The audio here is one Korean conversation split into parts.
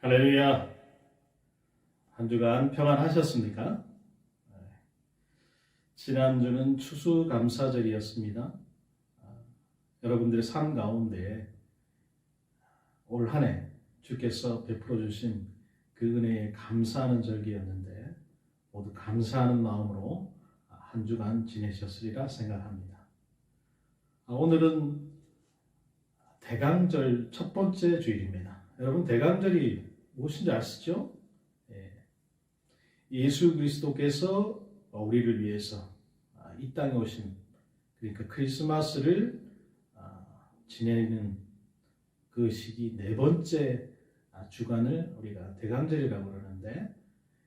할렐루야. 한 주간 평안하셨습니까? 지난주는 추수감사절이었습니다. 여러분들의 삶 가운데 올 한 해 주께서 베풀어 주신 그 은혜에 감사하는 절기였는데 모두 감사하는 마음으로 한 주간 지내셨으리라 생각합니다. 오늘은 대강절 첫 번째 주일입니다. 여러분, 대강절이 무엇인지 아시죠? 예수 그리스도께서 우리를 위해서 이 땅에 오신, 그러니까 크리스마스를 지내는 그 시기 네 번째 주간을 우리가 대강절이라고 그러는데,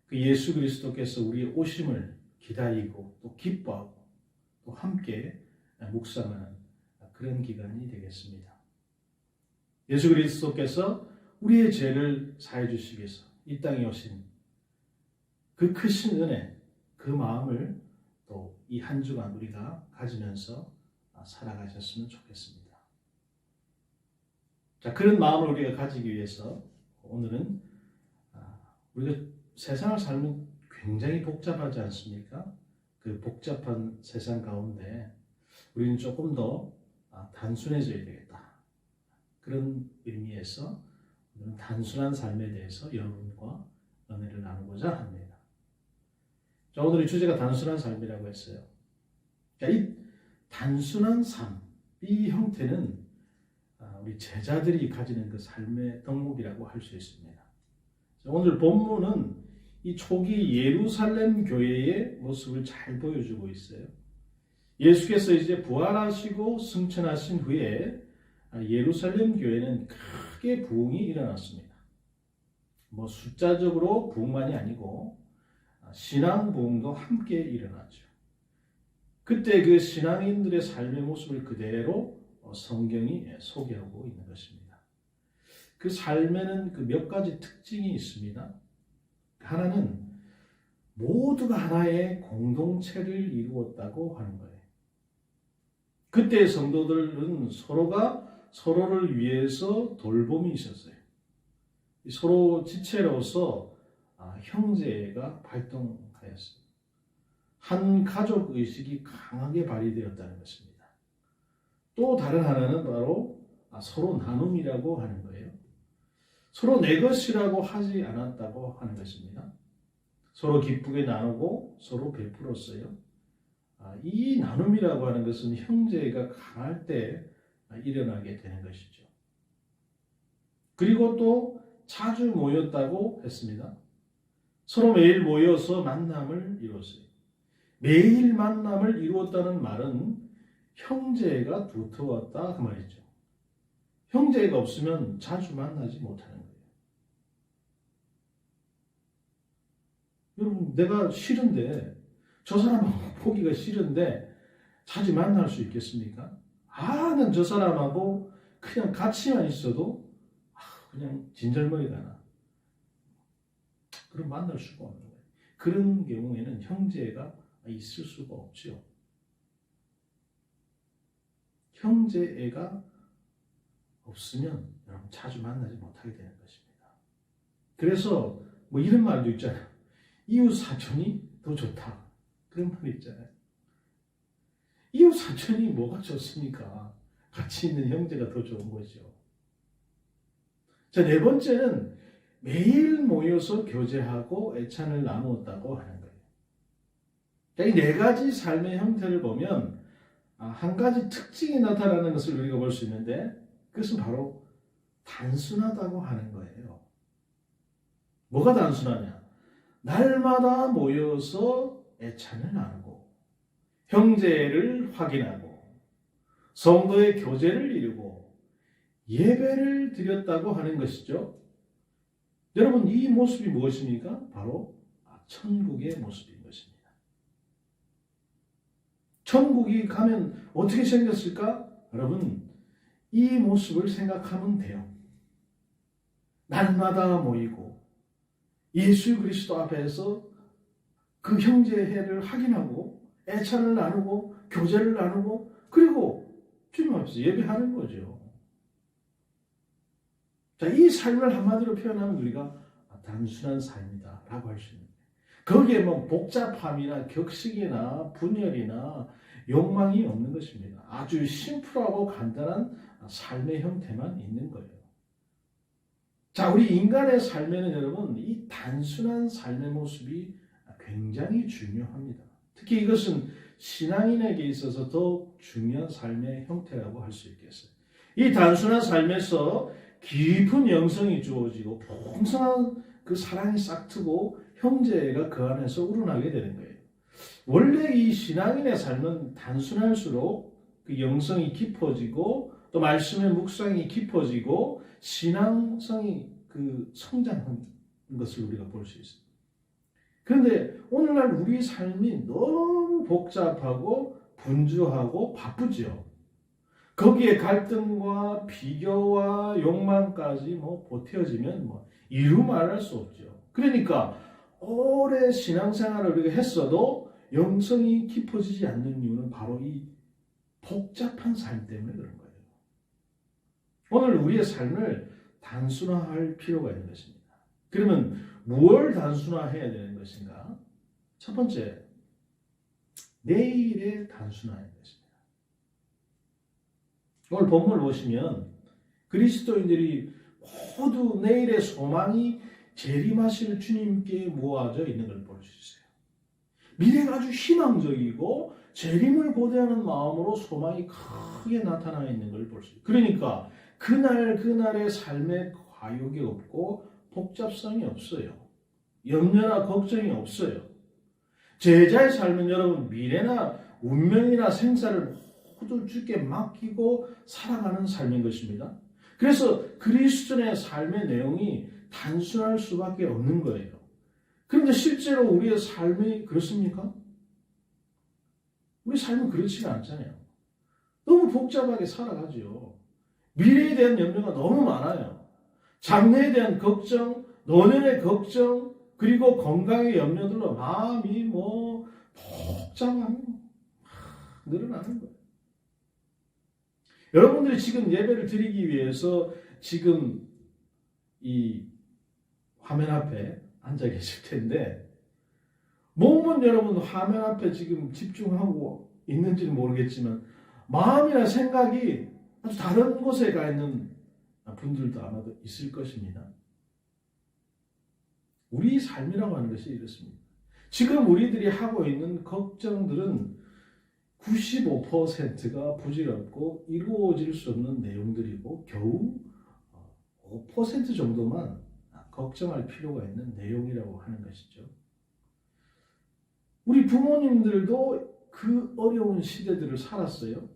그 예수 그리스도께서 우리의 오심을 기다리고 또 기뻐하고 또 함께 묵상하는 그런 기간이 되겠습니다. 예수 그리스도께서 우리의 죄를 사해 주시기 위해서 이 땅에 오신 그 크신 은혜, 그 마음을 또 이 한 주간 우리가 가지면서 살아가셨으면 좋겠습니다. 자, 그런 마음을 우리가 가지기 위해서 오늘은 우리가 세상을 살면 굉장히 복잡하지 않습니까? 그 복잡한 세상 가운데 우리는 조금 더 단순해져야 되겠다. 그런 의미에서 오늘은 단순한 삶에 대해서 여러분과 은혜를 나누고자 합니다. 자, 오늘의 주제가 단순한 삶이라고 했어요. 자, 이 단순한 삶, 이 형태는 우리 제자들이 가지는 그 삶의 덕목이라고 할 수 있습니다. 자, 오늘 본문은 이 초기 예루살렘 교회의 모습을 잘 보여주고 있어요. 예수께서 이제 부활하시고 승천하신 후에 예루살렘 교회는 크게 부흥이 일어났습니다. 숫자적으로 부흥만이 아니고 신앙 부흥도 함께 일어났죠. 그때 그 신앙인들의 삶의 모습을 그대로 성경이 소개하고 있는 것입니다. 그 삶에는 그 몇 가지 특징이 있습니다. 하나는 모두가 하나의 공동체를 이루었다고 하는 거예요. 그때 성도들은 서로가 서로를 위해서 돌봄이 있었어요. 서로 지체로서 형제가 발동하였습니다. 한 가족 의식이 강하게 발휘되었다는 것입니다. 또 다른 하나는 바로 서로 나눔이라고 하는 거예요. 서로 내 것이라고 하지 않았다고 하는 것입니다. 서로 기쁘게 나누고 서로 베풀었어요. 이 나눔이라고 하는 것은 형제가 강할 때 일어나게 되는 것이죠. 그리고 또 자주 모였다고 했습니다. 서로 매일 모여서 만남을 이루었어요. 매일 만남을 이루었다는 말은 형제가 두터웠다 그 말이죠. 형제가 없으면 자주 만나지 못하는 거예요. 여러분, 내가 싫은데, 저 사람하고 보기가 싫은데 자주 만날 수 있겠습니까? 난 저 사람하고 그냥 같이만 있어도 그냥 진절머리가 나. 그럼 만날 수가 없는 거예요. 그런 경우에는 형제가 있을 수가 없죠. 형제애가 없으면 여러분 자주 만나지 못하게 되는 것입니다. 그래서 이런 말도 있잖아요. 이웃 사촌이 더 좋다. 그런 말이 있잖아요. 이웃 사촌이 뭐가 좋습니까? 같이 있는 형제가 더 좋은 거죠. 자, 네 번째는 매일 모여서 교제하고 애찬을 나누었다고 하는 거예요. 이 네 가지 삶의 형태를 보면 한 가지 특징이 나타나는 것을 우리가 볼 수 있는데, 그것은 바로 단순하다고 하는 거예요. 뭐가 단순하냐? 날마다 모여서 애찬을 나누고 형제를 확인하고 성도의 교제를 이루고 예배를 드렸다고 하는 것이죠. 여러분, 이 모습이 무엇입니까? 바로 천국의 모습인 것입니다. 천국이 가면 어떻게 생겼을까? 여러분, 이 모습을 생각하면 돼요. 날마다 모이고 예수 그리스도 앞에서 그 형제회를 확인하고 애찬을 나누고 교제를 나누고 그리고 주님 앞에서 예배하는 거죠. 자, 이 삶을 한마디로 표현하면 우리가 단순한 삶이다라고 할 수 있는 거예요. 거기에 뭐 복잡함이나 격식이나 분열이나 욕망이 없는 것입니다. 아주 심플하고 간단한 삶의 형태만 있는 거예요. 자, 우리 인간의 삶에는 여러분 이 단순한 삶의 모습이 굉장히 중요합니다. 특히 이것은 신앙인에게 있어서 더욱 중요한 삶의 형태라고 할 수 있겠어요. 이 단순한 삶에서 깊은 영성이 주어지고 풍성한 그 사랑이 싹트고 형제가 그 안에서 우러나게 되는 거예요. 원래 이 신앙인의 삶은 단순할수록 그 영성이 깊어지고 또 말씀의 묵상이 깊어지고 신앙성이 그 성장하는 것을 우리가 볼 수 있습니다. 그런데 오늘날 우리 삶이 너무 복잡하고 분주하고 바쁘죠. 거기에 갈등과 비교와 욕망까지 보태어지면 이루 말할 수 없죠. 그러니까 오래 신앙생활을 우리가 했어도 영성이 깊어지지 않는 이유는 바로 이 복잡한 삶 때문에 그런 거예요. 오늘 우리의 삶을 단순화할 필요가 있는 것입니다. 그러면 무엇을 단순화해야 되는 것인가? 첫 번째, 내일의 단순화인 것입니다. 오늘 본문을 보시면 그리스도인들이 모두 내일의 소망이 재림하실 주님께 모아져 있는 걸 볼 수 있어요. 미래가 아주 희망적이고 재림을 고대하는 마음으로 소망이 크게 나타나 있는 걸 볼 수 있어요. 그러니까 그날의 삶에 과욕이 없고 복잡성이 없어요. 염려나 걱정이 없어요. 제자의 삶은 여러분 미래나 운명이나 생사를 모두 주께 맡기고 살아가는 삶인 것입니다. 그래서 그리스도인의 삶의 내용이 단순할 수밖에 없는 거예요. 그런데 실제로 우리의 삶이 그렇습니까? 우리 삶은 그렇지가 않잖아요. 너무 복잡하게 살아가죠. 미래에 대한 염려가 너무 많아요. 장래에 대한 걱정, 노년의 걱정, 그리고 건강의 염려들로 마음이 복잡하게 늘어나는 거예요. 여러분들이 지금 예배를 드리기 위해서 지금 이 화면 앞에 앉아 계실 텐데 몸은 여러분 화면 앞에 지금 집중하고 있는지는 모르겠지만 마음이나 생각이 아주 다른 곳에 가 있는 분들도 아마도 있을 것입니다. 우리 삶이라고 하는 것이 이렇습니다. 지금 우리들이 하고 있는 걱정들은 95%가 부질없고 이루어질 수 없는 내용들이고 겨우 5% 정도만 걱정할 필요가 있는 내용이라고 하는 것이죠. 우리 부모님들도 그 어려운 시대들을 살았어요.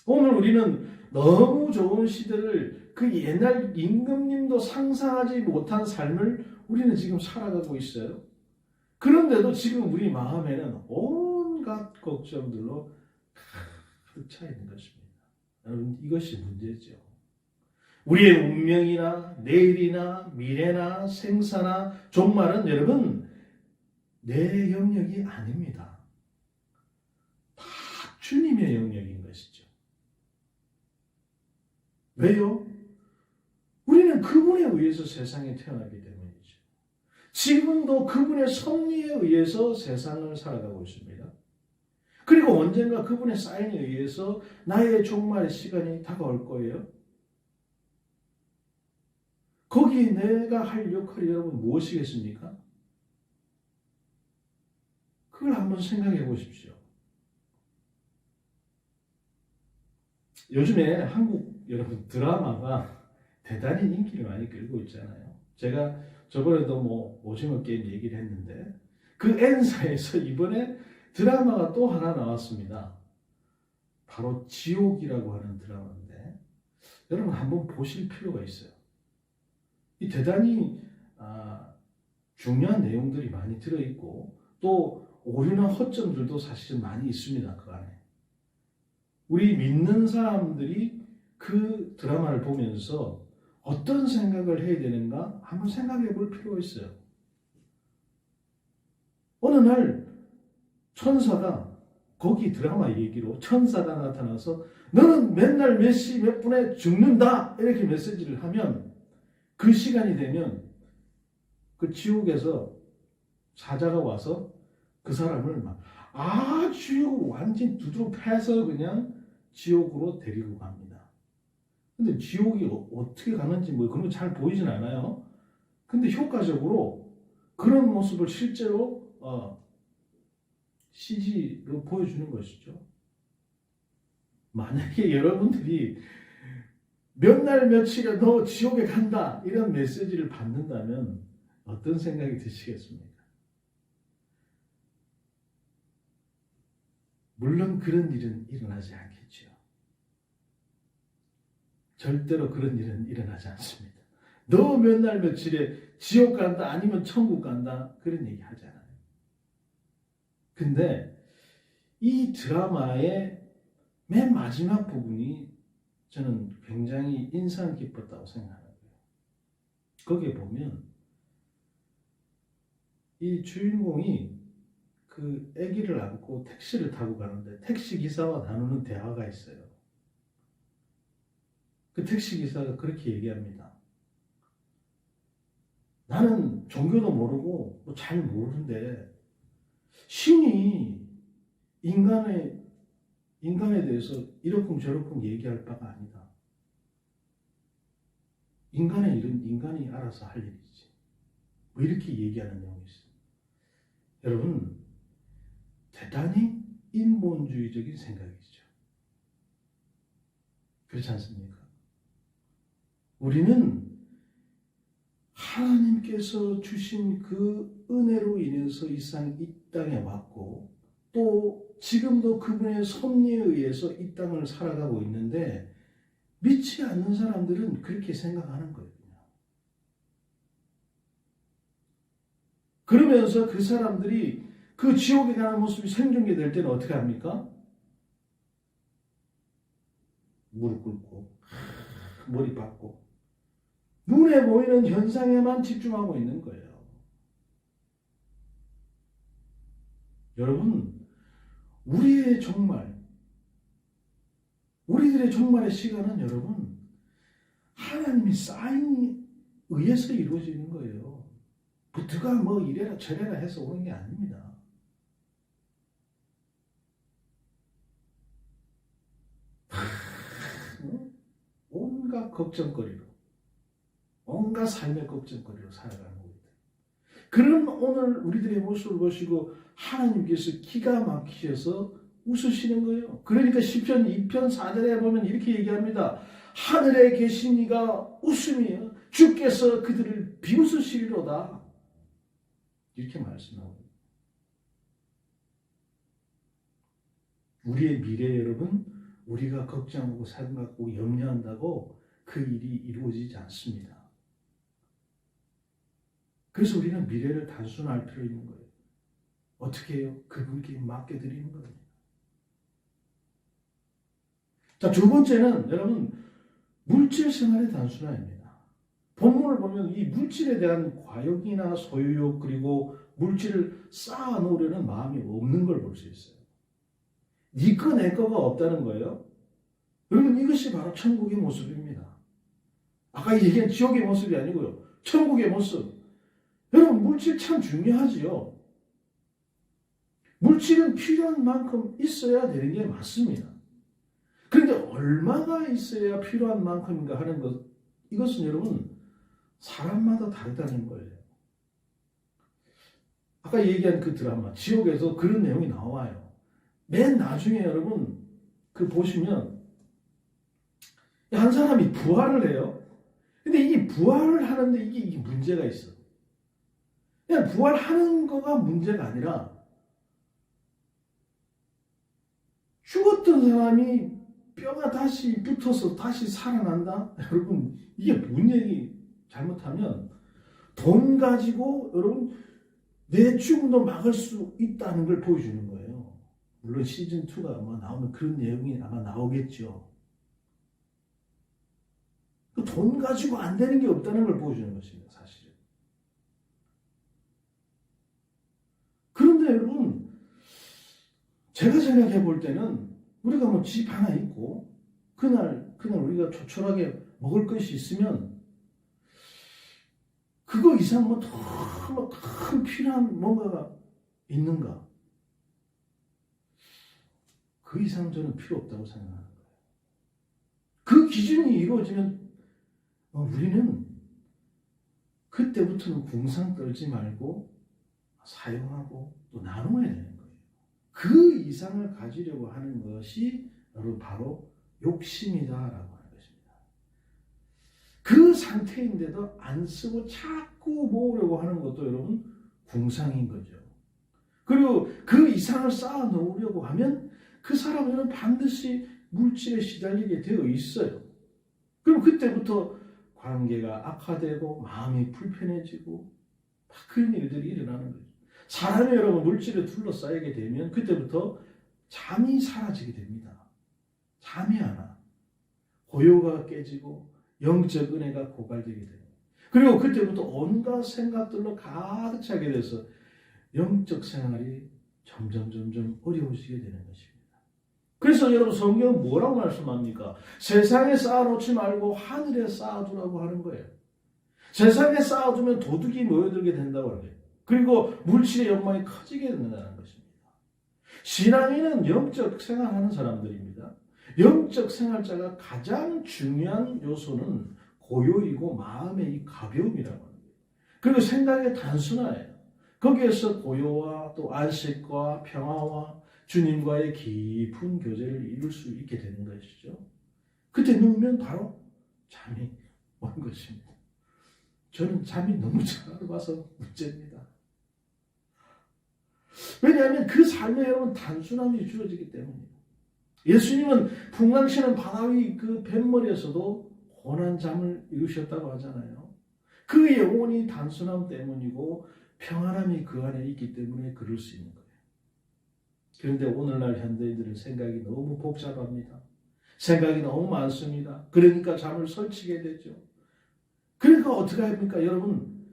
오늘 우리는 너무 좋은 시대를 그 옛날 임금님도 상상하지 못한 삶을 우리는 지금 살아가고 있어요. 그런데도 지금 우리 마음에는 온갖 걱정들로 가득 차 있는 것입니다. 여러분 이것이 문제죠. 우리의 운명이나 내일이나 미래나 생사나 종말은 여러분 내 영역이 아닙니다. 다 주님의 영역인 것이죠. 왜요? 우리는 그분에 의해서 세상에 태어나기 때문이죠. 지금도 그분의 섭리에 의해서 세상을 살아가고 있습니다. 그리고 언젠가 그분의 사인에 의해서 나의 종말의 시간이 다가올 거예요. 거기에 내가 할 역할이 여러분 무엇이겠습니까? 그걸 한번 생각해 보십시오. 요즘에 한국 여러분 드라마가 대단히 인기를 많이 끌고 있잖아요. 제가 저번에도 오징어 게임 얘기를 했는데 그 N사에서 이번에 드라마가 또 하나 나왔습니다. 바로 지옥이라고 하는 드라마인데 여러분 한번 보실 필요가 있어요. 이 대단히 중요한 내용들이 많이 들어있고 또 오류나 허점들도 사실은 많이 있습니다. 그 안에. 우리 믿는 사람들이 그 드라마를 보면서 어떤 생각을 해야 되는가 한번 생각해 볼 필요가 있어요. 어느 날 천사가 거기 드라마 얘기로 천사가 나타나서 너는 맨날 몇 시 몇 분에 죽는다 이렇게 메시지를 하면 그 시간이 되면 그 지옥에서 사자가 와서 그 사람을 막 아주 완전 두드러 패서 그냥 지옥으로 데리고 갑니다. 근데 지옥이 어떻게 가는지 뭐 그런 거 잘 보이진 않아요. 근데 효과적으로 그런 모습을 실제로 CG로 보여주는 것이죠. 만약에 여러분들이 몇 날 며칠에 너 지옥에 간다 이런 메시지를 받는다면 어떤 생각이 드시겠습니까? 물론 그런 일은 일어나지 않겠죠. 절대로 그런 일은 일어나지 않습니다. 너 몇 날 며칠에 지옥 간다 아니면 천국 간다 그런 얘기 하잖아요. 근데 이 드라마의 맨 마지막 부분이 저는 굉장히 인상 깊었다고 생각하고요. 거기에 보면 이 주인공이 그 아기를 안고 택시를 타고 가는데 택시 기사와 나누는 대화가 있어요. 그 택시 기사가 그렇게 얘기합니다. 나는 종교도 모르고 뭐 잘 모르는데 신이 인간에 대해서 이러쿵 저러쿵 얘기할 바가 아니다. 인간의 일은 인간이 알아서 할 일이지. 뭐 이렇게 얘기하는 내용이 있어요. 여러분, 대단히 인본주의적인 생각이죠. 그렇지 않습니까? 우리는 하나님께서 주신 그 은혜로 인해서 이 땅에 왔고 또 지금도 그분의 섭리에 의해서 이 땅을 살아가고 있는데 믿지 않는 사람들은 그렇게 생각하는 거예요. 그러면서 그 사람들이 그 지옥에 가는 모습이 생중계될 때는 어떻게 합니까? 무릎 꿇고 머리 박고 눈에 보이는 현상에만 집중하고 있는 거예요. 여러분, 우리들의 종말의 시간은 여러분 하나님이 사인에 의해서 이루어지는 거예요. 누가 뭐 이래라 저래라 해서 오는 게 아닙니다. 온갖 걱정거리로 온갖 삶의 걱정거리로 살아가는 겁니다. 그런 오늘 우리들의 모습을 보시고 하나님께서 기가 막히셔서 웃으시는 거예요. 그러니까 시편 2편 4절에 보면 이렇게 얘기합니다. 하늘에 계신 이가 웃으며 주께서 그들을 비웃으시리로다. 이렇게 말씀하고 우리의 미래 여러분 우리가 걱정하고 생각하고 염려한다고 그 일이 이루어지지 않습니다. 그래서 우리는 미래를 단순할 필요 있는 거예요. 어떻게 해요? 그분께 맡겨드리는 거예요. 자, 두 번째는 여러분 물질 생활의 단순화입니다. 본문을 보면 이 물질에 대한 과욕이나 소유욕 그리고 물질을 쌓아놓으려는 마음이 없는 걸 볼 수 있어요. 네 거 내 거가 없다는 거예요. 여러분 이것이 바로 천국의 모습입니다. 아까 얘기한 지옥의 모습이 아니고요. 천국의 모습. 여러분 물질 참 중요하지요. 물질은 필요한 만큼 있어야 되는 게 맞습니다. 그런데 얼마가 있어야 필요한 만큼인가 하는 것, 이것은 여러분 사람마다 다르다는 거예요. 아까 얘기한 그 드라마 지옥에서 그런 내용이 나와요. 맨 나중에 여러분 그 보시면 한 사람이 부활을 해요. 근데 이게 부활을 하는데 이게 문제가 있어. 그냥 부활하는 거가 문제가 아니라 죽었던 사람이 뼈가 다시 붙어서 다시 살아난다? 여러분 이게 뭔 얘기 잘못하면 돈 가지고 여러분 내 죽음도 막을 수 있다는 걸 보여주는 거예요. 물론 시즌2가 아마 나오면 그런 내용이 아마 나오겠죠. 돈 가지고 안 되는 게 없다는 걸 보여주는 것입니다. 사실은. 그런데 여러분 제가 생각해 볼 때는 우리가 뭐 집 하나 있고 그날 우리가 조촐하게 먹을 것이 있으면 그거 이상 뭐 더 큰 필요한 뭔가가 있는가? 그 이상 저는 필요 없다고 생각하는 거예요. 그 기준이 이루어지면 우리는 그때부터는 궁상 떨지 말고 사용하고 또 나눠야 되는 거예요. 그 이상을 가지려고 하는 것이 바로 욕심이다라고 하는 것입니다. 그 상태인데도 안 쓰고 자꾸 모으려고 하는 것도 여러분 궁상인 거죠. 그리고 그 이상을 쌓아 놓으려고 하면 그 사람은 반드시 물질에 시달리게 되어 있어요. 그럼 그때부터 관계가 악화되고 마음이 불편해지고 막 그런 일들이 일어나는 거죠. 사람이 여러분 물질에 둘러싸이게 되면 그때부터 잠이 사라지게 됩니다. 잠이 안 와. 고요가 깨지고 영적 은혜가 고갈되게 돼요. 그리고 그때부터 온갖 생각들로 가득 차게 돼서 영적 생활이 점점 어려워지게 되는 것입니다. 그래서 여러분 성경은 뭐라고 말씀합니까? 세상에 쌓아놓지 말고 하늘에 쌓아두라고 하는 거예요. 세상에 쌓아두면 도둑이 모여들게 된다고 하는 거예요. 그리고 물질의 욕망이 커지게 된다는 것입니다. 신앙인은 영적 생활하는 사람들입니다. 영적 생활자가 가장 중요한 요소는 고요이고 마음의 이 가벼움이라고 하는 거예요. 그리고 생각의 단순화예요. 거기에서 고요와 또 안식과 평화와 주님과의 깊은 교제를 이룰 수 있게 되는 것이죠. 그때 누우면 바로 잠이 오는 것입니다. 저는 잠이 너무 잘 와서 문제입니다. 왜냐하면 그 삶에 여러분 단순함이 주어지기 때문이에요. 예수님은 풍랑치는 바다 위 그 뱃머리에서도 고난 잠을 이루셨다고 하잖아요. 그 영혼이 단순함 때문이고 평안함이 그 안에 있기 때문에 그럴 수 있는 거예요. 그런데 오늘날 현대인들은 생각이 너무 복잡합니다. 생각이 너무 많습니다. 그러니까 잠을 설치게 되죠. 그러니까 어떻게 합니까? 여러분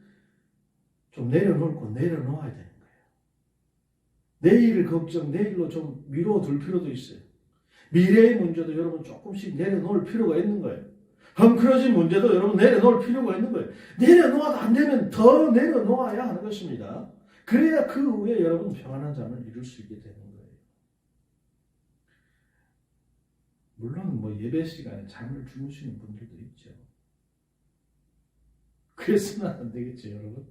좀 내려놓고 내려놓아야 되는 거예요. 내일 걱정, 내일로 좀 미뤄둘 필요도 있어요. 미래의 문제도 여러분 조금씩 내려놓을 필요가 있는 거예요. 헝클어진 문제도 여러분 내려놓을 필요가 있는 거예요. 내려놓아도 안 되면 더 내려놓아야 하는 것입니다. 그래야 그 후에 여러분 평안한 잠을 이룰 수 있게 되는 거예요. 물론 뭐 예배 시간에 잠을 주무시는 분들도 있죠. 그래서는 안 되겠죠, 여러분.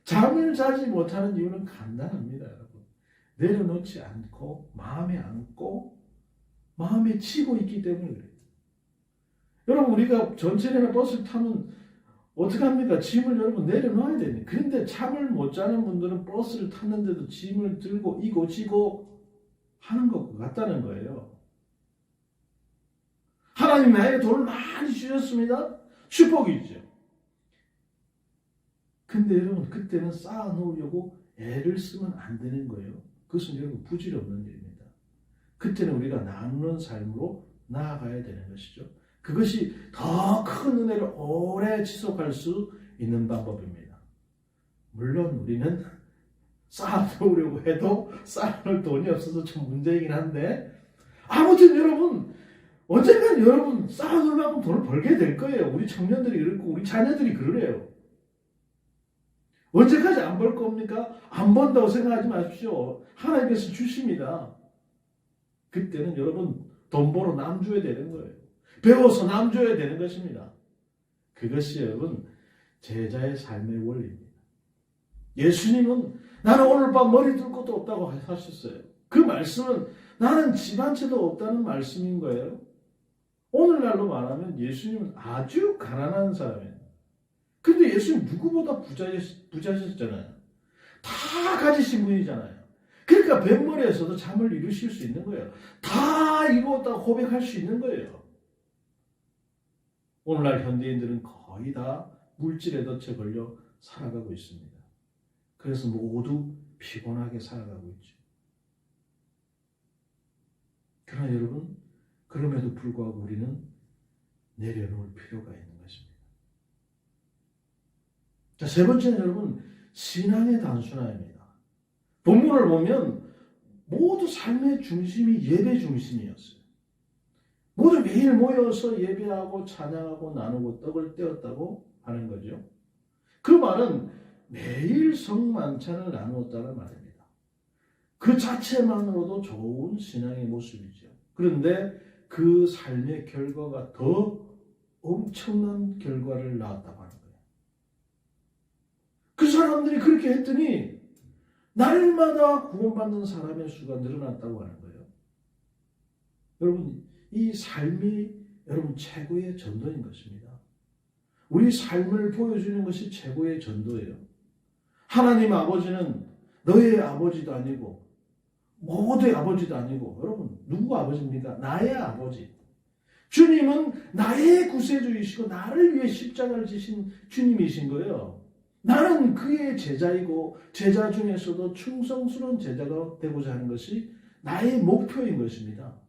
잠을 자지 못하는 이유는 간단합니다, 여러분. 내려놓지 않고 마음에 안고 마음에 치고 있기 때문에 그래요. 여러분 우리가 전철이나 버스를 타면 어떻게 합니까? 짐을 여러분 내려놔야 됩니다. 그런데 잠을 못 자는 분들은 버스를 탔는데도 짐을 들고 이고 지고 하는 것 같다는 거예요. 하나님 나에게 돈을 많이 주셨습니다. 축복이죠. 근데 여러분 그때는 쌓아놓으려고 애를 쓰면 안 되는 거예요. 그것은 여러분 부질없는 일입니다. 그때는 우리가 나누는 삶으로 나아가야 되는 것이죠. 그것이 더 큰 은혜를 오래 지속할 수 있는 방법입니다. 물론 우리는 쌓아놓으려고 해도 쌓아놓을 돈이 없어서 좀 문제이긴 한데 아무튼 여러분 언젠간 여러분 쌓아놓으려면 돈을 벌게 될 거예요. 우리 청년들이 그렇고 우리 자녀들이 그러래요. 언제까지 안 벌 겁니까? 안 번다고 생각하지 마십시오. 하나님께서 주십니다. 그때는 여러분 돈 벌어 남줘야 되는 거예요. 배워서 남줘야 되는 것입니다. 그것이 여러분 제자의 삶의 원리입니다. 예수님은 나는 오늘 밤 머리 둘 것도 없다고 하셨어요. 그 말씀은 나는 집 한 채도 없다는 말씀인 거예요. 오늘날로 말하면 예수님은 아주 가난한 사람이에요. 근데 예수님 누구보다 부자셨잖아요. 다 가지신 분이잖아요. 그러니까 뱃머리에서도 잠을 이루실 수 있는 거예요. 다 이루었다고 고백할 수 있는 거예요. 오늘날 현대인들은 거의 다 물질에 덫에 걸려 살아가고 있습니다. 그래서 모두 피곤하게 살아가고 있죠. 그러나 여러분, 그럼에도 불구하고 우리는 내려놓을 필요가 있는 것입니다. 자, 세 번째는 여러분, 신앙의 단순화입니다. 본문을 보면 모두 삶의 중심이 예배 중심이었어요. 모두 매일 모여서 예배하고 찬양하고 나누고 떡을 떼었다고 하는 거죠. 그 말은 매일 성만찬을 나누었다는 말입니다. 그 자체만으로도 좋은 신앙의 모습이죠. 그런데 그 삶의 결과가 더 엄청난 결과를 낳았다고 하는 거예요. 그 사람들이 그렇게 했더니 날마다 구원받는 사람의 수가 늘어났다고 하는 거예요. 여러분, 이 삶이 여러분 최고의 전도인 것입니다. 우리 삶을 보여주는 것이 최고의 전도예요. 하나님 아버지는 너의 아버지도 아니고 모두의 아버지도 아니고, 여러분 누구 아버지입니까? 나의 아버지. 주님은 나의 구세주이시고 나를 위해 십자가를 지신 주님이신 거예요. 나는 그의 제자이고 제자 중에서도 충성스러운 제자가 되고자 하는 것이 나의 목표인 것입니다.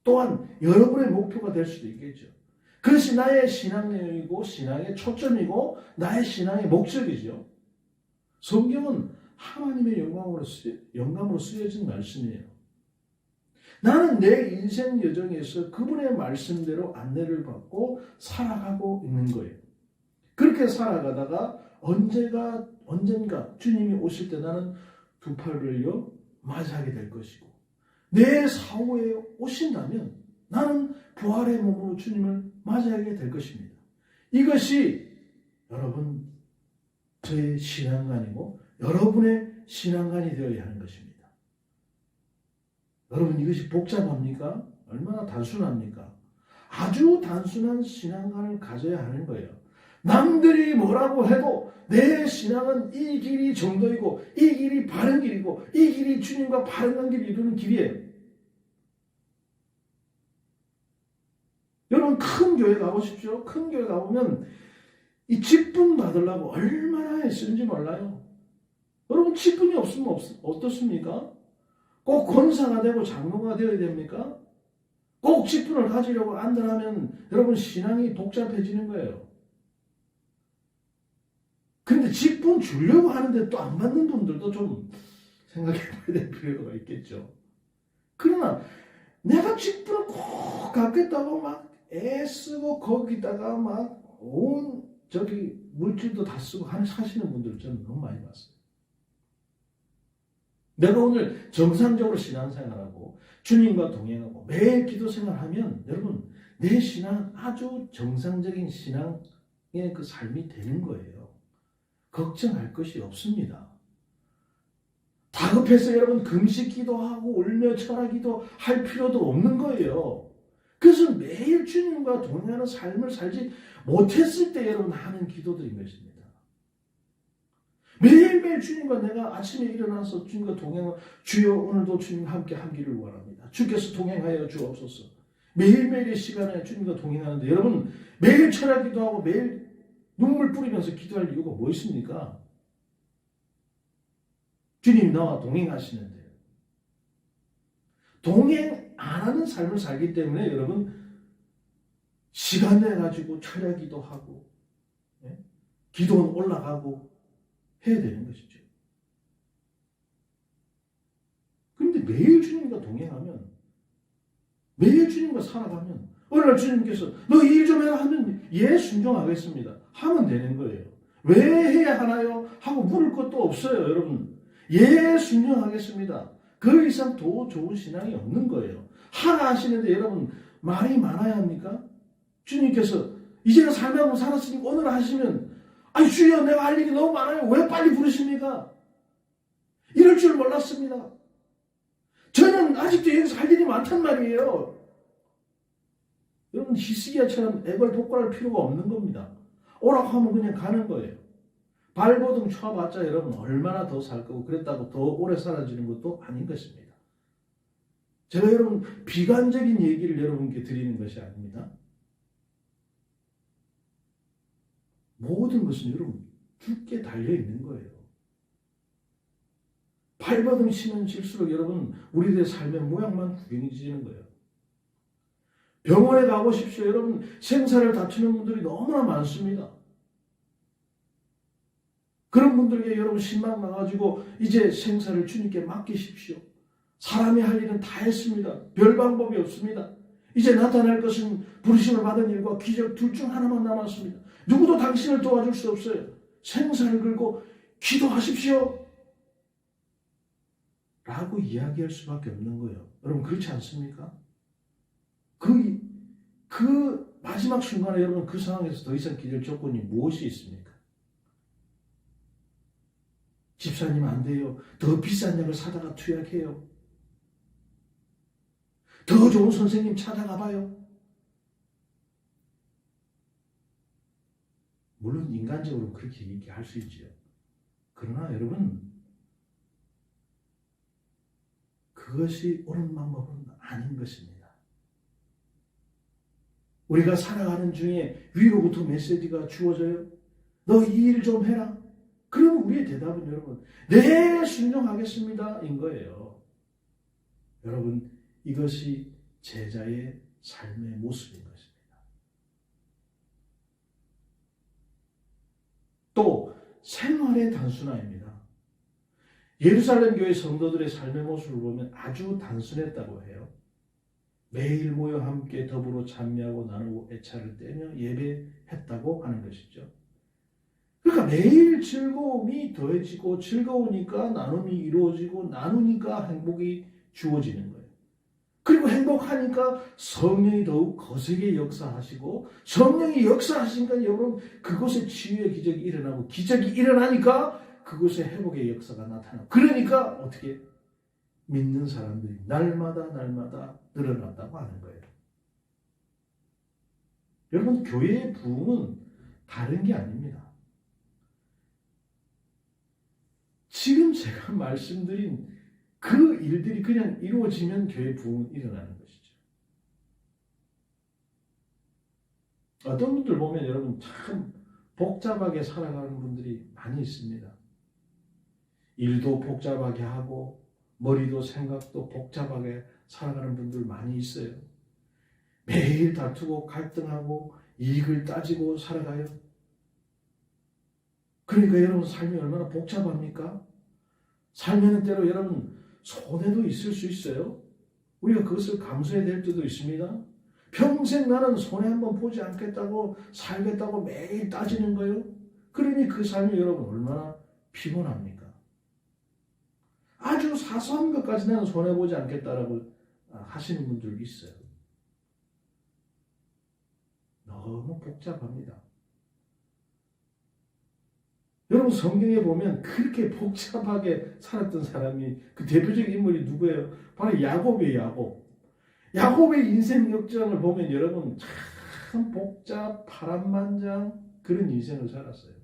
또한 여러분의 목표가 될 수도 있겠죠. 그것이 나의 신앙 내용이고 신앙의 초점이고 나의 신앙의 목적이죠. 성경은 하나님의 영감으로 쓰여진 말씀이에요. 나는 내 인생 여정에서 그분의 말씀대로 안내를 받고 살아가고 있는 거예요. 그렇게 살아가다가 언젠가 주님이 오실 때 나는 두 팔을 벌려 맞이하게 될 것이고, 내 사후에 오신다면 나는 부활의 몸으로 주님을 맞이하게 될 것입니다. 이것이 여러분 저의 신앙관이고 여러분의 신앙관이 되어야 하는 것입니다. 여러분, 이것이 복잡합니까? 얼마나 단순합니까? 아주 단순한 신앙관을 가져야 하는 거예요. 남들이 뭐라고 해도 내 신앙은 이 길이 정도이고 이 길이 바른 길이고 이 길이 주님과 바른 관계를 이루는 길이에요. 여러분, 큰 교회 가보십시오. 큰 교회 가보면 이 직분 받으려고 얼마나 애쓰는지 몰라요. 여러분, 직분이 없으면 어떻습니까? 꼭 권사가 되고 장로가 되어야 됩니까? 꼭 직분을 가지려고 안달하면 여러분 신앙이 복잡해지는 거예요. 그런데 직분 주려고 하는데 또 안 받는 분들도 좀 생각해 봐야 될 필요가 있겠죠. 그러나 내가 직분을 꼭 갖겠다고 막 애쓰고 거기다가 막 온 물질도 다 쓰고 하시는 분들 저는 너무 많이 봤어요. 내가 오늘 정상적으로 신앙생활하고 주님과 동행하고 매일 기도생활하면 여러분 내 신앙은 아주 정상적인 신앙의 그 삶이 되는 거예요. 걱정할 것이 없습니다. 다급해서 여러분 금식 기도하고 울며 철하기도 할 필요도 없는 거예요. 그래서 매일 주님과 동행하는 삶을 살지 못했을 때 여러분 하는 기도들인 것입니다. 매일매일 주님과 내가 아침에 일어나서 주님과 동행하고 주여 오늘도 주님과 함께 하기를 원합니다. 주께서 동행하여 주옵소서. 매일매일의 시간에 주님과 동행하는데 여러분 매일 철야 기도하고 매일 눈물 뿌리면서 기도할 이유가 뭐 있습니까? 주님이 나와 동행하시는데요. 동행 안 하는 삶을 살기 때문에 여러분 시간 내가지고 철야 기도하고 기도는 올라가고 해야 되는 것이죠. 그런데 매일 주님과 동행하면 매일 주님과 살아가면 어느 날 주님께서 너 일 좀 해라 하면 예 순종하겠습니다 하면 되는 거예요. 왜 해야 하나요? 하고 물을 것도 없어요. 여러분 예 순종하겠습니다. 그 이상 더 좋은 신앙이 없는 거예요. 하나 하시는데 여러분 말이 많아야 합니까? 주님께서 이제는 삶하고 살았으니 오늘 하시면 아니 주여 내가 할 일이 너무 많아요. 왜 빨리 부르십니까? 이럴 줄 몰랐습니다. 저는 아직도 여기서 할 일이 많단 말이에요. 여러분 히스기야처럼 애걸복걸할 필요가 없는 겁니다. 오라고 하면 그냥 가는 거예요. 발버둥 쳐봤자 여러분 얼마나 더 살 거고 그랬다고 더 오래 살아지는 것도 아닌 것입니다. 제가 여러분 비관적인 얘기를 여러분께 드리는 것이 아닙니다. 모든 것은 여러분 죽게 달려있는 거예요. 발버둥 치면 칠수록 여러분 우리들의 삶의 모양만 구경해지는 거예요. 병원에 가보십시오. 여러분 생사를 다투는 분들이 너무나 많습니다. 그런 분들에게 여러분 신망 나가지고 이제 생사를 주님께 맡기십시오. 사람이 할 일은 다 했습니다. 별 방법이 없습니다. 이제 나타날 것은 부르심을 받은 일과 기적 둘 중 하나만 남았습니다. 누구도 당신을 도와줄 수 없어요. 생사를 걸고 기도하십시오 라고 이야기할 수밖에 없는 거예요. 여러분 그렇지 않습니까? 그 마지막 순간에 여러분 그 상황에서 더 이상 기댈 조건이 무엇이 있습니까? 집사님 안 돼요. 더 비싼 약을 사다가 투약해요. 더 좋은 선생님 찾아가 봐요. 물론 인간적으로 그렇게 얘기할 수 있지요. 그러나 여러분 그것이 옳은 방법은 아닌 것입니다. 우리가 살아가는 중에 위로부터 메시지가 주어져요. 너 이 일 좀 해라. 그럼 우리의 대답은 여러분 네 순종하겠습니다 인 거예요. 여러분 이것이 제자의 삶의 모습인 것입니다. 또 생활의 단순화입니다. 예루살렘 교회 성도들의 삶의 모습을 보면 아주 단순했다고 해요. 매일 모여 함께 더불어 찬미하고 나누고 애차를 떼며 예배했다고 하는 것이죠. 그러니까 매일 즐거움이 더해지고 즐거우니까 나눔이 이루어지고 나누니까 행복이 주어지는 거예요. 그리고 행복하니까 성령이 더욱 거세게 역사하시고 성령이 역사하시니까 여러분 그곳에 치유의 기적이 일어나고 기적이 일어나니까 그곳에 회복의 역사가 나타나고 그러니까 어떻게 믿는 사람들이 날마다 늘어난다고 하는 거예요. 여러분 교회의 부흥은 다른 게 아닙니다. 지금 제가 말씀드린 그 일들이 그냥 이루어지면 교회 부흥은 일어나는 것이죠. 어떤 분들 보면 여러분 참 복잡하게 살아가는 분들이 많이 있습니다. 일도 복잡하게 하고 머리도 생각도 복잡하게 살아가는 분들 많이 있어요. 매일 다투고 갈등하고 이익을 따지고 살아가요. 그러니까 여러분 삶이 얼마나 복잡합니까? 살면은 때로 여러분 손해도 있을 수 있어요. 우리가 그것을 감수해야 될 때도 있습니다. 평생 나는 손해 한번 보지 않겠다고 살겠다고 매일 따지는 거예요. 그러니 그 삶이 여러분 얼마나 피곤합니까? 아주 사소한 것까지 나는 손해 보지 않겠다라고 하시는 분들이 있어요. 너무 복잡합니다. 여러분 성경에 보면 그렇게 복잡하게 살았던 사람이 그 대표적인 인물이 누구예요? 바로 야곱이에요. 야곱. 야곱의 인생 역정을 보면 여러분 참 복잡 파란만장 그런 인생을 살았어요.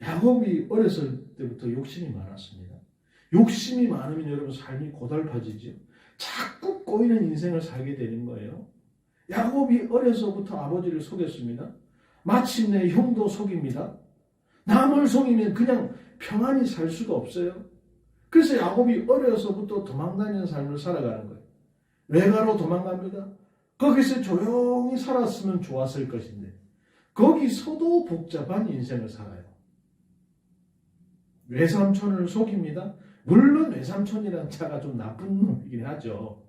야곱이 어렸을 때부터 욕심이 많았습니다. 욕심이 많으면 여러분 삶이 고달파지죠. 자꾸 꼬이는 인생을 살게 되는 거예요. 야곱이 어려서부터 아버지를 속였습니다. 마침내 형도 속입니다. 남을 속이면 그냥 평안히 살 수가 없어요. 그래서 야곱이 어려서부터 도망다니는 삶을 살아가는 거예요. 외가로 도망갑니다. 거기서 조용히 살았으면 좋았을 것인데 거기서도 복잡한 인생을 살아요. 외삼촌을 속입니다. 물론 외삼촌이라는 자가 좀 나쁜 놈이긴 하죠.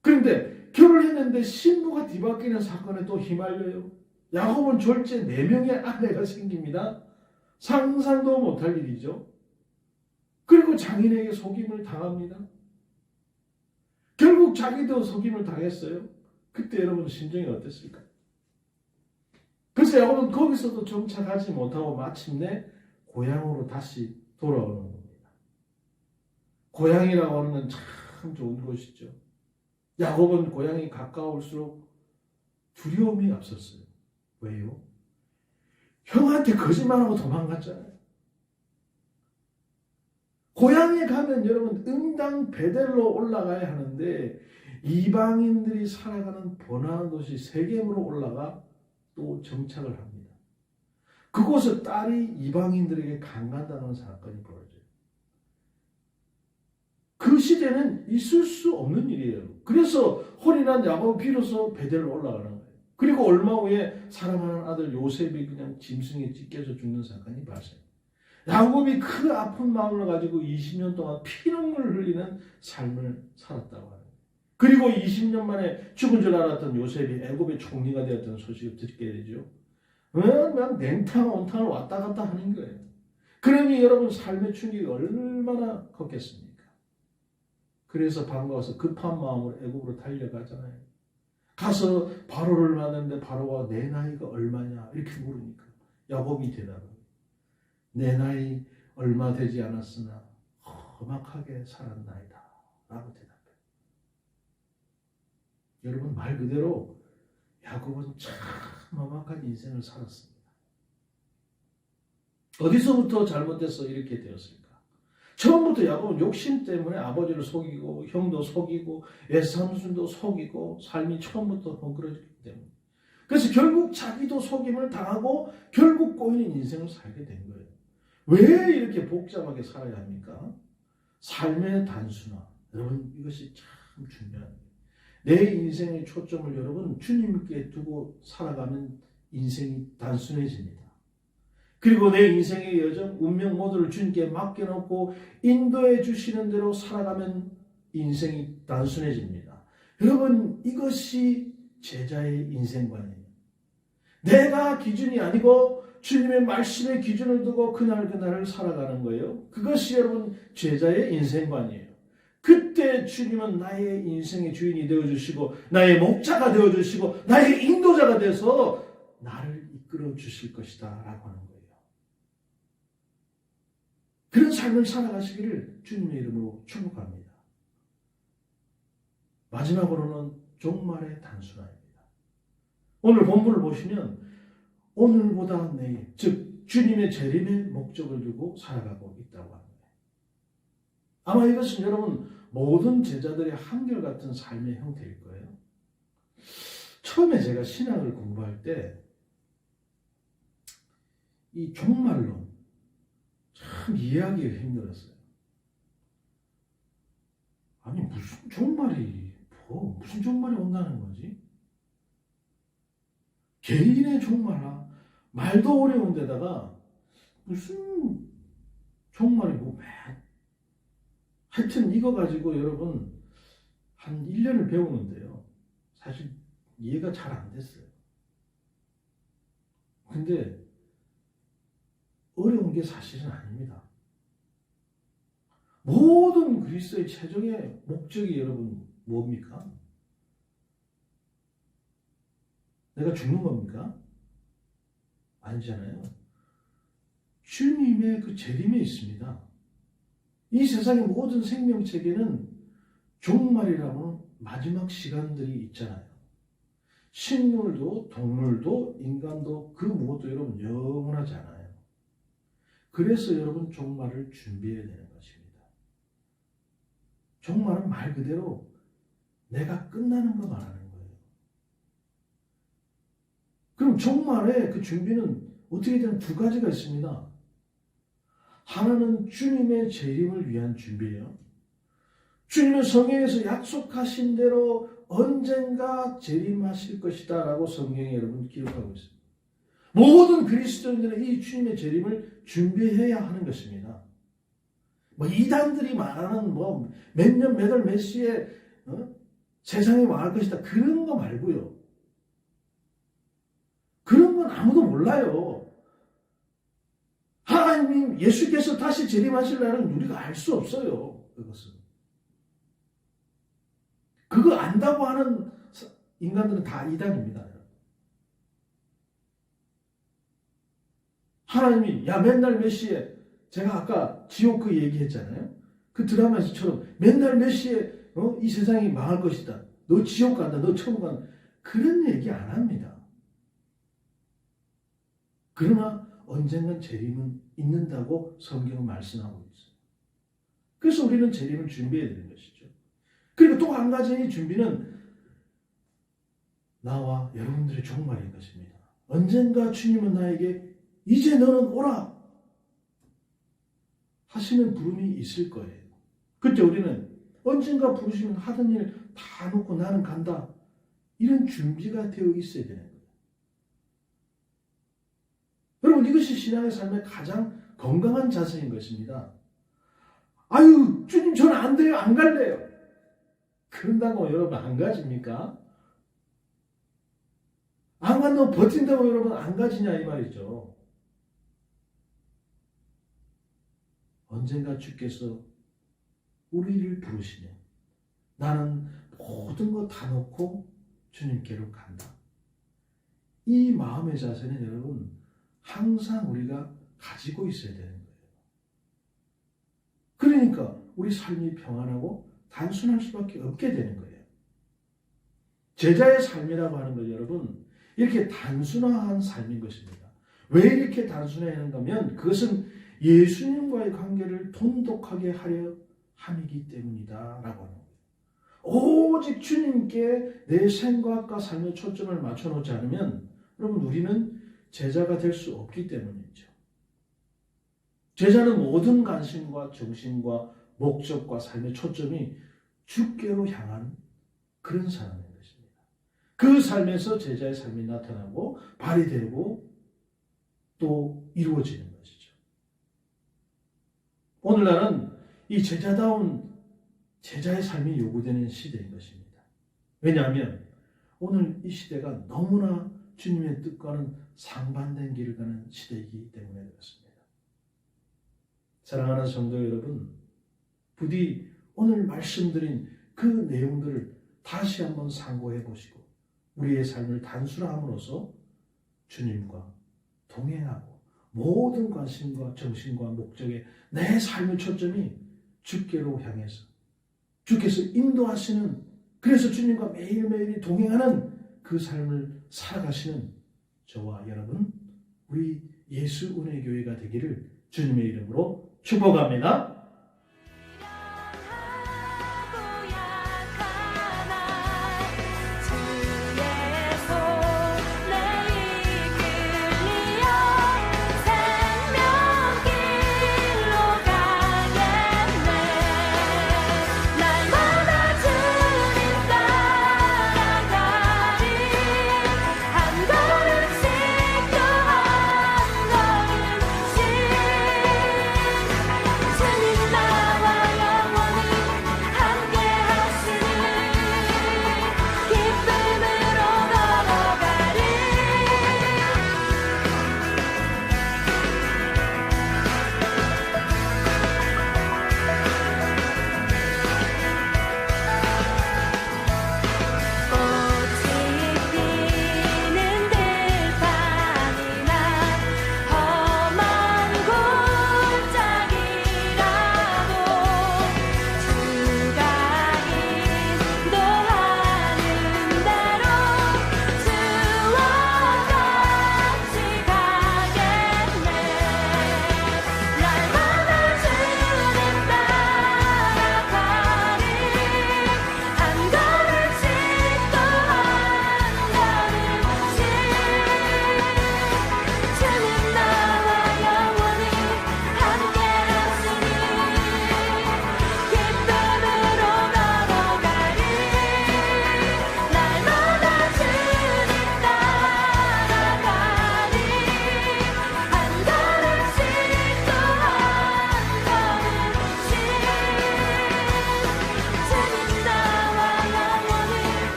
그런데 결혼했는데 신부가 뒤바뀌는 사건에 또 휘말려요. 야곱은 졸제 4명의 아내가 생깁니다. 상상도 못할 일이죠. 그리고 장인에게 속임을 당합니다. 결국 자기도 속임을 당했어요. 그때 여러분 심정이 어땠을까? 그래서 야곱은 거기서도 정착하지 못하고 마침내 고향으로 다시 돌아오는 겁니다. 고향이라고 하는 건 참 좋은 곳이죠. 야곱은 고향이 가까울수록 두려움이 앞섰어요. 왜요? 형한테 거짓말하고 도망갔잖아요. 고향에 가면 여러분 응당 베델로 올라가야 하는데 이방인들이 살아가는 번화한 도시 세겜으로 올라가 또 정착을 합니다. 그곳에 딸이 이방인들에게 강간당하는 사건이 벌어져요. 그 시대는 있을 수 없는 일이에요. 그래서 혼인한 야곱이 비로소 베델로 올라가는 거예요. 그리고 얼마 후에 사랑하는 아들 요셉이 그냥 짐승에 찢겨져 죽는 사건이 발생해요. 야곱이 그 아픈 마음을 가지고 20년 동안 피눈물 흘리는 삶을 살았다고 하는 거예요. 그리고 20년 만에 죽은 줄 알았던 요셉이 애굽의 총리가 되었던 소식을 듣게 되죠. 그냥 냉탕, 온탕을 왔다 갔다 하는 거예요. 그러니 여러분 삶의 충격이 얼마나 컸겠습니까? 그래서 반가워서 급한 마음으로 애굽으로 달려가잖아요. 가서 바로를 만났는데 바로가 내 나이가 얼마냐 이렇게 물으니까 야곱이 대답을 내 나이 얼마 되지 않았으나 험악하게 살았나이다 라고 대답해요. 여러분 말 그대로 야곱은 참 험악한 인생을 살았습니다. 어디서부터 잘못돼서 이렇게 되었을까? 처음부터 야곱은 욕심 때문에 아버지를 속이고 형도 속이고 외삼순도 속이고 삶이 처음부터 헝클어졌기 때문에 그래서 결국 자기도 속임을 당하고 결국 꼬이는 인생을 살게 된 거예요. 왜 이렇게 복잡하게 살아야 합니까? 삶의 단순화. 여러분 이것이 참 중요합니다. 내 인생의 초점을 여러분 주님께 두고 살아가면 인생이 단순해집니다. 그리고 내 인생의 여정, 운명 모두를 주님께 맡겨놓고 인도해 주시는 대로 살아가면 인생이 단순해집니다. 여러분 이것이 제자의 인생관이에요. 내가 기준이 아니고 주님의 말씀의 기준을 두고 그날그날을 살아가는 거예요. 그것이 여러분 제자의 인생관이에요. 그때 주님은 나의 인생의 주인이 되어주시고 나의 목자가 되어주시고 나의 인도자가 돼서 나를 이끌어 주실 것이다 라고 하는 거예요. 그런 삶을 살아가시기를 주님의 이름으로 축복합니다. 마지막으로는 종말의 단순화입니다. 오늘 본문을 보시면 오늘보다 내일, 즉 주님의 재림의 목적을 두고 살아가고 있다고 합니다. 아마 이것은 여러분 모든 제자들의 한결같은 삶의 형태일 거예요. 처음에 제가 신학을 공부할 때 이 종말론 참 이해하기가 힘들었어요. 아니 무슨 종말이 무슨 종말이 온다는 거지? 개인의 종말아 말도 어려운 데다가 무슨 종말이 하여튼 이거 가지고 여러분 한 1년을 배우는데요. 사실 이해가 잘 안 됐어요. 근데 어려운 게 사실은 아닙니다. 모든 그리스도의 최종의 목적이 여러분 뭡니까? 내가 죽는 겁니까? 아니잖아요. 주님의 그 재림에 있습니다. 이 세상의 모든 생명체계는 종말이라는 마지막 시간들이 있잖아요. 식물도 동물도 인간도 그 무엇도 여러분 영원하지 않아요. 그래서 여러분 종말을 준비해야 되는 것입니다. 종말은 말 그대로 내가 끝나는 거 말하는 거예요. 그럼 종말의 그 준비는 어떻게 되는 두 가지가 있습니다. 하나는 주님의 재림을 위한 준비예요. 주님은 성경에서 약속하신 대로 언젠가 재림하실 것이다 라고 성경에 여러분 기록하고 있습니다. 모든 그리스도인들은 이 주님의 재림을 준비해야 하는 것입니다. 이단들이 말하는 몇 년 몇 월 몇 시에 세상에 망할 것이다 그런 거 말고요. 그런 건 아무도 몰라요. 하나님 예수께서 다시 재림하실 날은 우리가 알 수 없어요. 그것은. 그거 안다고 하는 인간들은 다 이단입니다. 하나님이 맨날 몇 시에 제가 아까 지옥 그 얘기했잖아요. 그 드라마에서처럼 맨날 몇 시에 이 세상이 망할 것이다. 너 지옥 간다. 너 천국 간다. 그런 얘기 안 합니다. 그러나 언젠간 재림은 있는다고 성경은 말씀하고 있어요. 그래서 우리는 재림을 준비해야 되는 것이죠. 그리고 또 한 가지의 준비는 나와 여러분들의 종말인 것입니다. 언젠가 주님은 나에게 이제 너는 오라 하시는 부름이 있을 거예요. 그때 우리는 언젠가 부르시면 하던 일 다 놓고 나는 간다. 이런 준비가 되어 있어야 되는 거예요. 여러분 이것이 신앙의 삶의 가장 건강한 자세인 것입니다. 아유 주님 저는 안 돼요. 안 갈래요. 그런다고 여러분 안 가집니까? 안 간다고 버틴다고 여러분 안 가지냐 이 말이죠. 언젠가 주께서 우리를 부르시면 나는 모든 거 다 놓고 주님께로 간다. 이 마음의 자세는 여러분 항상 우리가 가지고 있어야 되는 거예요. 그러니까 우리 삶이 평안하고 단순할 수밖에 없게 되는 거예요. 제자의 삶이라고 하는 건 여러분 이렇게 단순화한 삶인 것입니다. 왜 이렇게 단순화하는가 하면 그것은 예수님과의 관계를 돈독하게 하려 함이기 때문이다 라고 하는 거예요. 오직 주님께 내 생각과 삶의 초점을 맞춰놓지 않으면 여러분 우리는 제자가 될 수 없기 때문이죠. 제자는 모든 관심과 정신과 목적과 삶의 초점이 주께로 향한 그런 사람인 것입니다. 그 삶에서 제자의 삶이 나타나고 발휘되고 또 이루어지는 것이죠. 오늘날은 이 제자다운 제자의 삶이 요구되는 시대인 것입니다. 왜냐하면 오늘 이 시대가 너무나 주님의 뜻과는 상반된 길을 가는 시대이기 때문에 그렇습니다. 사랑하는 성도 여러분, 부디 오늘 말씀드린 그 내용들을 다시 한번 상고해 보시고 우리의 삶을 단순함으로써 주님과 동행하고 모든 관심과 정신과 목적에 내 삶의 초점이 주께로 향해서 주께서 인도하시는 그래서 주님과 매일매일이 동행하는 그 삶을 살아가시는 저와 여러분 우리 예수은혜교회가 되기를 주님의 이름으로 축복합니다.